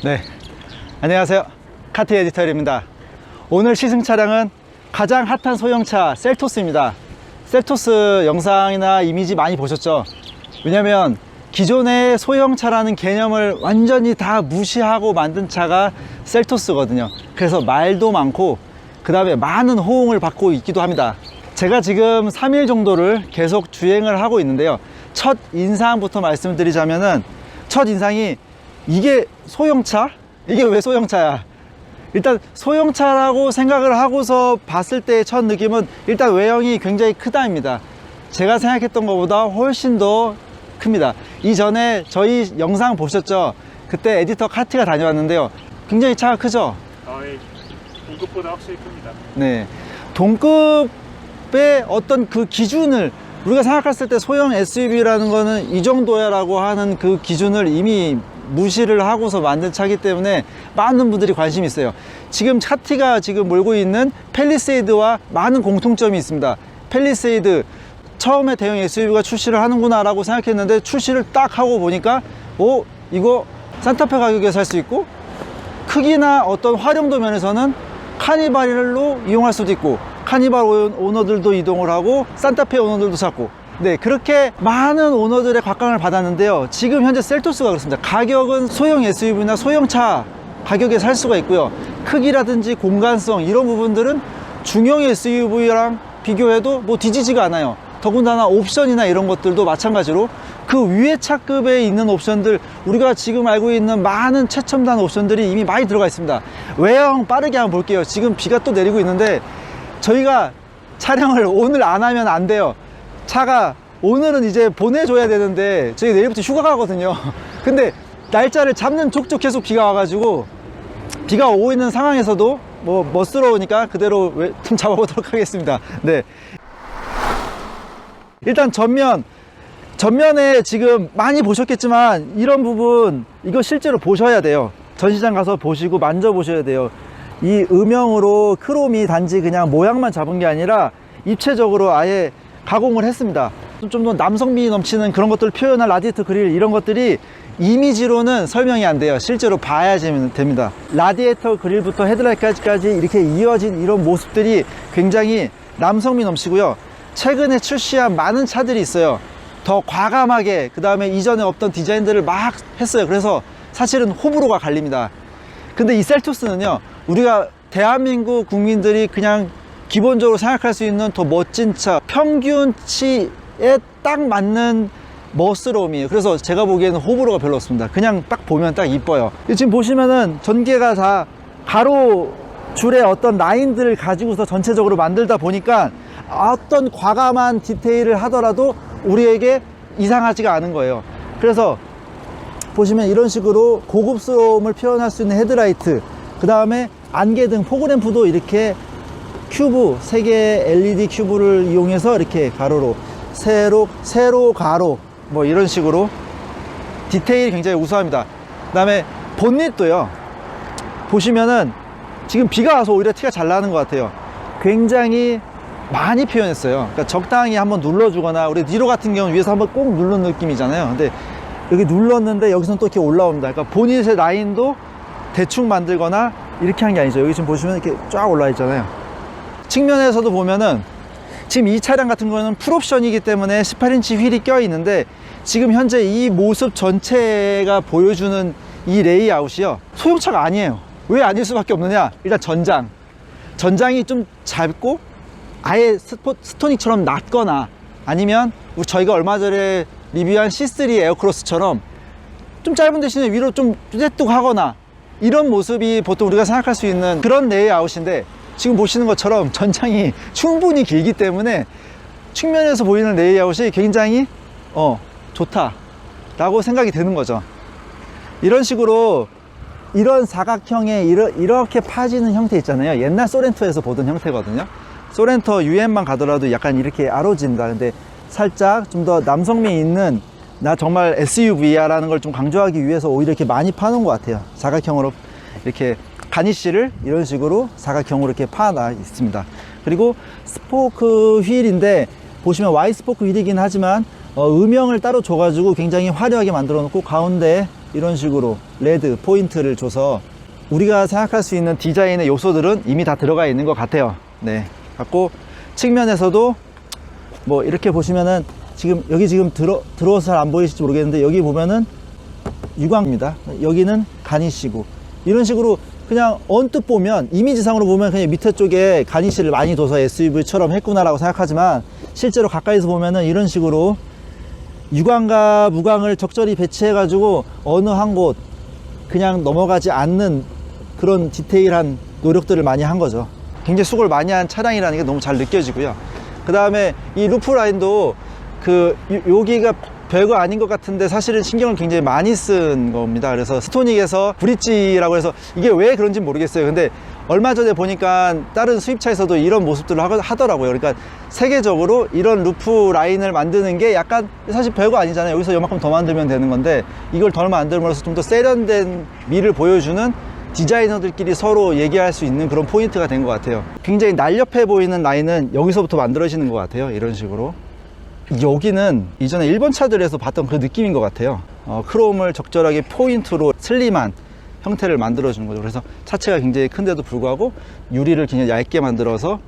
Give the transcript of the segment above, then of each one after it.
네, 안녕하세요. 카트 에디터입니다. 오늘 시승 차량은 가장 핫한 소형차 셀토스입니다. 셀토스 영상이나 이미지 많이 보셨죠? 왜냐면 기존의 소형차라는 개념을 완전히 다 무시하고 만든 차가 셀토스거든요. 그래서 말도 많고 그 다음에 많은 호응을 받고 있기도 합니다. 제가 지금 3일 정도를 계속 주행을 하고 있는데요. 첫 인상부터 말씀드리자면은 첫 인상이 이게 소형차? 이게 왜 소형차야? 일단 소형차라고 생각을 하고서 봤을 때의 첫 느낌은 일단 외형이 굉장히 크다입니다. 제가 생각했던 것보다 훨씬 더 큽니다. 이전에 저희 영상 보셨죠? 그때 에디터 카티가 다녀왔는데요. 굉장히 차가 크죠? 동급보다 확실히 큽니다. 네, 동급의 어떤 그 기준을 우리가 생각했을 때 소형 SUV라는 거는 이 정도야 라고 하는 그 기준을 이미 무시를 하고서 만든 차기 때문에 많은 분들이 관심이 있어요. 지금 카티가 지금 몰고 있는 팰리세이드와 많은 공통점이 있습니다. 팰리세이드 처음에 대형 SUV가 출시를 하는구나 라고 생각했는데 출시를 딱 하고 보니까 이거 산타페 가격에 살 수 있고 크기나 어떤 활용도 면에서는 카니발로 이용할 수도 있고 카니발 오너들도 이동을 하고 산타페 오너들도 찾고, 네, 그렇게 많은 오너들의 곽강을 받았는데요. 지금 현재 셀토스가 그렇습니다. 가격은 소형 SUV나 소형차 가격에 살 수가 있고요. 크기라든지 공간성 이런 부분들은 중형 SUV랑 비교해도 뭐 뒤지지가 않아요. 더군다나 옵션이나 이런 것들도 마찬가지로 그 위에 차급에 있는 옵션들, 우리가 지금 알고 있는 많은 최첨단 옵션들이 이미 많이 들어가 있습니다. 외형 빠르게 한번 볼게요. 지금 비가 또 내리고 있는데 저희가 촬영을 오늘 안 하면 안 돼요. 차가 오늘은 이제 보내줘야 되는데 저희 내일부터 휴가 가거든요. 근데 날짜를 잡는 족족 계속 비가 와가지고 비가 오고 있는 상황에서도 뭐 멋스러우니까 그대로 좀 잡아보도록 하겠습니다. 네, 일단 전면에 지금 많이 보셨겠지만 이런 부분 이거 실제로 보셔야 돼요. 전시장 가서 보시고 만져보셔야 돼요. 이 음영으로 크롬이 단지 그냥 모양만 잡은 게 아니라 입체적으로 아예 가공을 했습니다. 좀 더 남성미 넘치는 그런 것들을 표현한 라디에이터 그릴 이런 것들이 이미지로는 설명이 안 돼요. 실제로 봐야 됩니다. 라디에이터 그릴부터 헤드라이트까지 이렇게 이어진 이런 모습들이 굉장히 남성미 넘치고요. 최근에 출시한 많은 차들이 있어요. 더 과감하게, 그 다음에 이전에 없던 디자인들을 막 했어요. 그래서 사실은 호불호가 갈립니다. 근데 이 셀토스는요, 우리가 대한민국 국민들이 그냥 기본적으로 생각할 수 있는 더 멋진 차, 평균치에 딱 맞는 멋스러움이에요. 그래서 제가 보기에는 호불호가 별로 없습니다. 그냥 딱 보면 딱 이뻐요. 지금 보시면은 전개가 다 가로줄의 어떤 라인들을 가지고서 전체적으로 만들다 보니까 어떤 과감한 디테일을 하더라도 우리에게 이상하지가 않은 거예요. 그래서 보시면 이런 식으로 고급스러움을 표현할 수 있는 헤드라이트, 그 다음에 안개등, 포그램프도 이렇게 큐브, 3개의 LED 큐브를 이용해서 이렇게 가로로 세로 가로 뭐 이런 식으로 디테일이 굉장히 우수합니다. 그 다음에 본닛도요, 보시면은 지금 비가 와서 오히려 티가 잘 나는 것 같아요. 굉장히 많이 표현했어요. 그러니까 적당히 한번 눌러주거나, 우리 니로 같은 경우는 위에서 한번 꼭 누른 느낌이잖아요. 근데 여기 눌렀는데 여기서는 또 이렇게 올라옵니다. 그러니까 본닛의 라인도 대충 만들거나 이렇게 한 게 아니죠. 여기 지금 보시면 이렇게 쫙 올라와 있잖아요. 측면에서도 보면은 지금 이 차량 같은 거는 풀옵션이기 때문에 18인치 휠이 껴 있는데 지금 현재 이 모습 전체가 보여주는 이 레이아웃이요, 소형차가 아니에요. 왜 아닐 수밖에 없느냐? 일단 전장이 좀 짧고 아예 스토닉처럼 낮거나, 아니면 저희가 얼마 전에 리뷰한 C3 에어크로스처럼 좀 짧은 대신에 위로 좀 떼뚝 하거나 이런 모습이 보통 우리가 생각할 수 있는 그런 레이아웃인데, 지금 보시는 것처럼 전장이 충분히 길기 때문에 측면에서 보이는 레이아웃이 굉장히 좋다 라고 생각이 드는 거죠. 이런 식으로 이런 사각형의 이렇게 파지는 형태 있잖아요. 옛날 소렌토에서 보던 형태거든요. 소렌토 UM만 가더라도 약간 이렇게 아로진다. 근데 살짝 좀 더 남성미 있는, 나 정말 SUV야 라는 걸 좀 강조하기 위해서 오히려 이렇게 많이 파놓은 것 같아요. 사각형으로 이렇게 가니쉬를 이런 식으로 사각형으로 이렇게 파놔 있습니다. 그리고 스포크 휠인데 보시면 Y 스포크 휠이긴 하지만 음영을 따로 줘가지고 굉장히 화려하게 만들어 놓고 가운데 이런 식으로 레드 포인트를 줘서 우리가 생각할 수 있는 디자인의 요소들은 이미 다 들어가 있는 것 같아요. 네, 갖고 측면에서도 뭐 이렇게 보시면은 지금 여기 지금 들어서 잘 안 보이실지 모르겠는데 여기 보면은 유광입니다. 여기는 가니쉬고 이런 식으로 그냥 언뜻 보면 이미지상으로 보면 그냥 밑에 쪽에 가니쉬를 많이 둬서 SUV처럼 했구나라고 생각하지만 실제로 가까이서 보면은 이런 식으로 유광과 무광을 적절히 배치해 가지고 어느 한 곳 그냥 넘어가지 않는 그런 디테일한 노력들을 많이 한 거죠. 굉장히 수고를 많이 한 차량이라는 게 너무 잘 느껴지고요. 그 다음에 이 루프 라인도 여기가 별거 아닌 것 같은데 사실은 신경을 굉장히 많이 쓴 겁니다. 그래서 스토닉에서 브릿지라고 해서 이게 왜 그런지 모르겠어요. 근데 얼마 전에 보니까 다른 수입차에서도 이런 모습들을 하더라고요. 그러니까 세계적으로 이런 루프 라인을 만드는 게 약간 사실 별거 아니잖아요. 여기서 요만큼 더 만들면 되는 건데 이걸 더 만들면서 좀 더 세련된 미를 보여주는 디자이너들끼리 서로 얘기할 수 있는 그런 포인트가 된 것 같아요. 굉장히 날렵해 보이는 라인은 여기서부터 만들어지는 것 같아요. 이런 식으로. 여기는 이전에 일본 차들에서 봤던 그 느낌인 것 같아요. 크롬을 적절하게 포인트로 슬림한 형태를 만들어 주는 거죠. 그래서 차체가 굉장히 큰데도 불구하고 유리를 굉장히 얇게 만들어서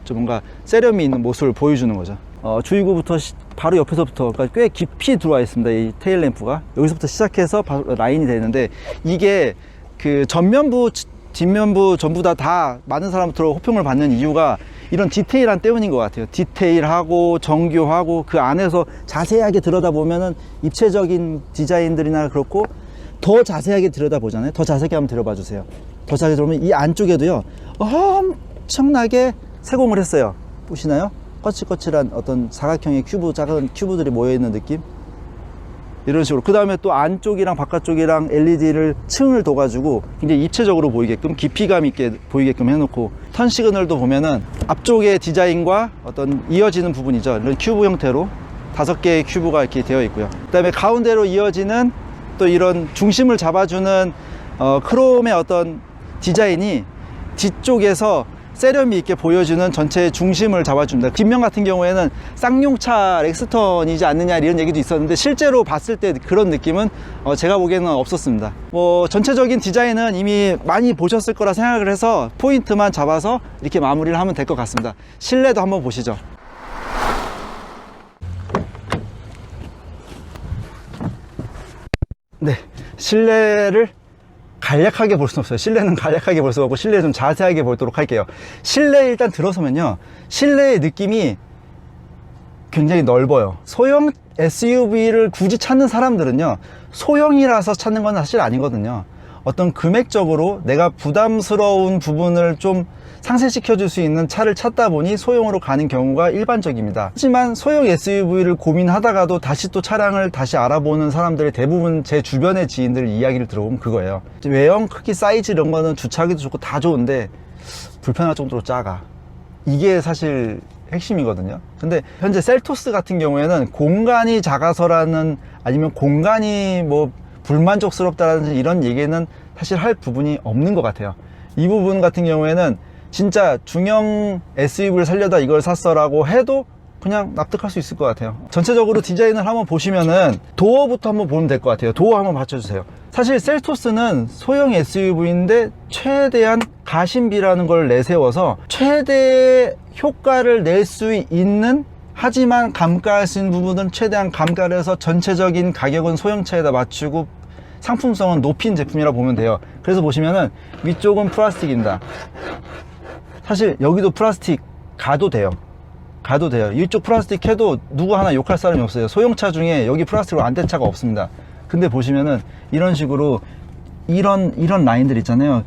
좀 뭔가 세련미 있는 모습을 보여주는 거죠. 주유구부터 바로 옆에서부터 꽤 깊이 들어와 있습니다. 이 테일 램프가 여기서부터 시작해서 바로 라인이 되는데 이게 그 전면부 뒷면부 전부 다 많은 사람들로 호평을 받는 이유가 이런 디테일한 때문인 것 같아요. 디테일하고 정교하고 그 안에서 자세하게 들여다보면은 입체적인 디자인들이나 그렇고 더 자세하게 들여다보잖아요. 더 자세하게 한번 들여봐 주세요. 더 자세하게 들어보면 이 안쪽에도요 엄청나게 세공을 했어요. 보시나요? 거칠거칠한 어떤 사각형의 작은 큐브들이 모여있는 느낌? 이런 식으로. 그 다음에 또 안쪽이랑 바깥쪽이랑 LED를 층을 둬가지고 굉장히 입체적으로 보이게끔 깊이감 있게 보이게끔 해놓고 턴 시그널도 보면은 앞쪽의 디자인과 어떤 이어지는 부분이죠. 이런 큐브 형태로 5개의 큐브가 이렇게 되어 있고요. 그 다음에 가운데로 이어지는 또 이런 중심을 잡아주는 크롬의 어떤 디자인이 뒤쪽에서 세련미 있게 보여주는 전체의 중심을 잡아줍니다. 뒷면 같은 경우에는 쌍용차 렉스턴이지 않느냐 이런 얘기도 있었는데 실제로 봤을 때 그런 느낌은 제가 보기에는 없었습니다. 뭐 전체적인 디자인은 이미 많이 보셨을 거라 생각을 해서 포인트만 잡아서 이렇게 마무리를 하면 될 것 같습니다. 실내도 한번 보시죠. 네, 실내를 간략하게 볼 수는 없어요. 실내는 간략하게 볼 수가 없고 실내 좀 자세하게 보도록 할게요. 실내에 일단 들어서면요, 실내의 느낌이 굉장히 넓어요. 소형 SUV를 굳이 찾는 사람들은요, 소형이라서 찾는 건 사실 아니거든요. 어떤 금액적으로 내가 부담스러운 부분을 좀 상쇄시켜 줄 수 있는 차를 찾다 보니 소형으로 가는 경우가 일반적입니다. 하지만 소형 SUV를 고민하다가도 다시 또 차량을 다시 알아보는 사람들의 대부분 제 주변의 지인들 이야기를 들어보면 그거예요. 외형, 크기, 사이즈 이런 거는 주차하기도 좋고 다 좋은데 불편할 정도로 작아. 이게 사실 핵심이거든요. 근데 현재 셀토스 같은 경우에는 공간이 작아서라는, 아니면 공간이 뭐 불만족스럽다라는 이런 얘기는 사실 할 부분이 없는 것 같아요. 이 부분 같은 경우에는 진짜 중형 SUV를 살려다 이걸 샀어라고 해도 그냥 납득할 수 있을 것 같아요. 전체적으로 디자인을 한번 보시면은 도어부터 한번 보면 될 것 같아요. 도어 한번 받쳐주세요. 사실 셀토스는 소형 SUV인데 최대한 가심비라는 걸 내세워서 최대의 효과를 낼 수 있는, 하지만 감가할 수 있는 부분은 최대한 감가를 해서 전체적인 가격은 소형차에다 맞추고 상품성은 높인 제품이라 보면 돼요. 그래서 보시면은 위쪽은 플라스틱입니다. 사실 여기도 플라스틱 가도 돼요. 이쪽 플라스틱 해도 누구 하나 욕할 사람이 없어요. 소형차 중에 여기 플라스틱으로 안 된 차가 없습니다. 근데 보시면은 이런 식으로 이런 라인들 있잖아요.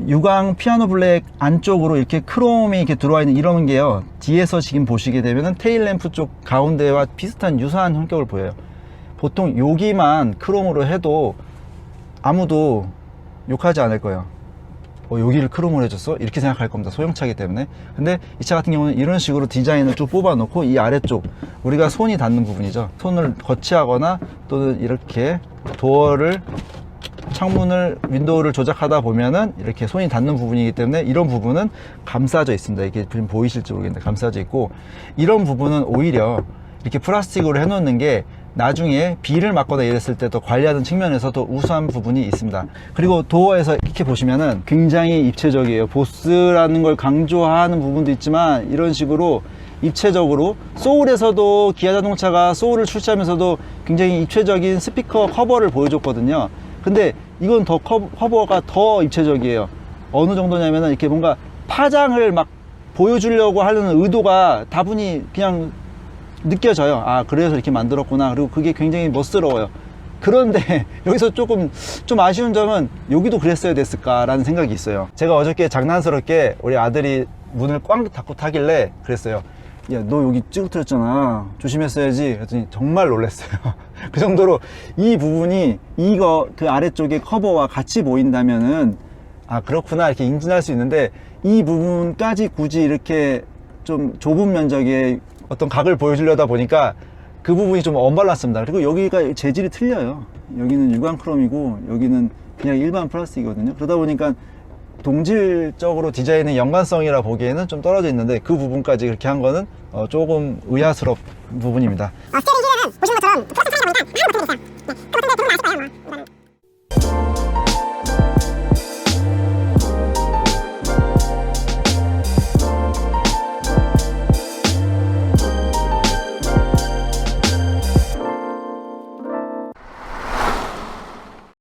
유광 피아노 블랙 안쪽으로 이렇게 크롬이 이렇게 들어와 있는 이런 게요, 뒤에서 지금 보시게 되면은 테일 램프 쪽 가운데와 비슷한 유사한 성격을 보여요. 보통 여기만 크롬으로 해도 아무도 욕하지 않을 거예요. 여기를 크롬으로 해줬어? 이렇게 생각할 겁니다. 소형차이기 때문에. 근데 이 차 같은 경우는 이런 식으로 디자인을 쭉 뽑아 놓고 이 아래쪽, 우리가 손이 닿는 부분이죠, 손을 거치하거나 또는 이렇게 도어를, 창문을, 윈도우를 조작하다 보면은 이렇게 손이 닿는 부분이기 때문에 이런 부분은 감싸져 있습니다. 이게 지금 보이실지 모르겠는데 감싸져 있고, 이런 부분은 오히려 이렇게 플라스틱으로 해놓는 게 나중에 비를 맞거나 이랬을 때 더 관리하는 측면에서도 우수한 부분이 있습니다. 그리고 도어에서 이렇게 보시면은 굉장히 입체적이에요. 보스라는 걸 강조하는 부분도 있지만 이런 식으로 입체적으로, 소울에서도 기아 자동차가 소울을 출시하면서도 굉장히 입체적인 스피커 커버를 보여줬거든요. 근데 이건 더 커버가 더 입체적이에요. 어느 정도냐면은 이렇게 뭔가 파장을 막 보여주려고 하는 의도가 다분히 그냥 느껴져요. 아, 그래서 이렇게 만들었구나. 그리고 그게 굉장히 멋스러워요. 그런데 여기서 좀 아쉬운 점은 여기도 그랬어야 됐을까라는 생각이 있어요. 제가 어저께 장난스럽게 우리 아들이 문을 꽝 닫고 타길래 그랬어요. 야, 너 여기 찌그러뜨렸잖아. 조심했어야지. 그랬더니 정말 놀랐어요. 그 정도로 이 부분이 그 아래쪽에 커버와 같이 보인다면은 아, 그렇구나 이렇게 인지할 수 있는데, 이 부분까지 굳이 이렇게 좀 좁은 면적의 어떤 각을 보여주려다 보니까 그 부분이 좀 언밸런스입니다. 그리고 여기가 재질이 틀려요. 여기는 유광 크롬이고 여기는 그냥 일반 플라스틱이거든요. 그러다 보니까 동질적으로 디자인의 연관성이라 보기에는 좀 떨어져 있는데, 그 부분까지 그렇게 한 거는 조금 의아스러운 부분입니다. 스테어링 휠은 보시는 것처럼 플라스틱 차이가 나니까 많이 못하게 됐어요. 네. 그거 근데 그런 거 아실 거예요. 뭐.